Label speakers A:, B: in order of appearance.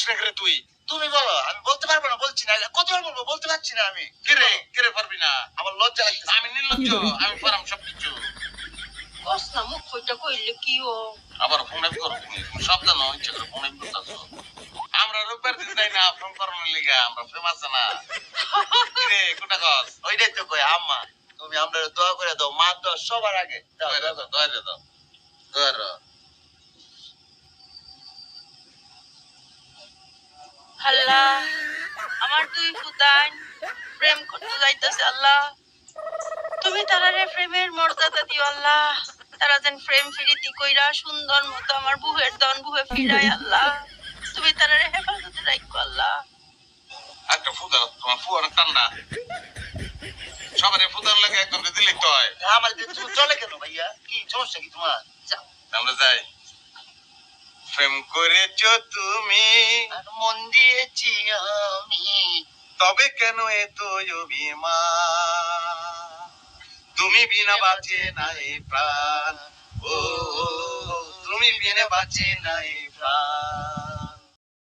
A: বলস না রে তুই?
B: তুমি বলো, আমি বলতে পারবো না, বলছি না। কতবার বলবো, বলতে পারছি না আমি।
A: কিরে পারবি না?
B: আমার লজ্জা লাগছে।
A: আমি নির্লজ্জ, আমি পারাম সবকিছু।
C: কস না, মুখ কইটা কইলে কি ও?
A: আবার ফোন করো তুমি, সব জানো, ইচ্ছা করে ফোন করতেছো। আমরা রোববার দিন যাই না ফোন করানোর লিগা, আমরা ফেমাস না। কিরে কোটা কস?
B: ওইটাই তো কই, আম্মা তুমি আমরা দোয়া করে দাও, মা তো সবার আগে দাও।
A: দোয়া
C: আল্লাহ, আমার দুই ফুতান প্রেম করতে যাইতেছে আল্লাহ, তুমি তারারে প্রেমের মর্যাদা দিও আল্লাহ। তারা যেন প্রেম ফিরিতি কইরা সুন্দর মতো আমার বুহের দন বুহে ফিরায় আল্লাহ। তুমি তারারে হেফাজতে রাখো আল্লাহ।
A: একটা ফুদা, তোমার ফুয়ার ঠান্ডা। সবারে ফুদার লাগে একজন দিলেই তো হয়।
B: আমার চলে কেন ভাইয়া? কি সমস্যা কি তোমার?
A: আমরা যাই। প্রেম করেছো তুমি,
B: আর মন দিয়েছি আমি,
A: তবে কেন এত অভিমান? তুমি বিনা বাঁচে না এই প্রাণ, ও তুমি বিনা বাঁচে না এই প্রাণ।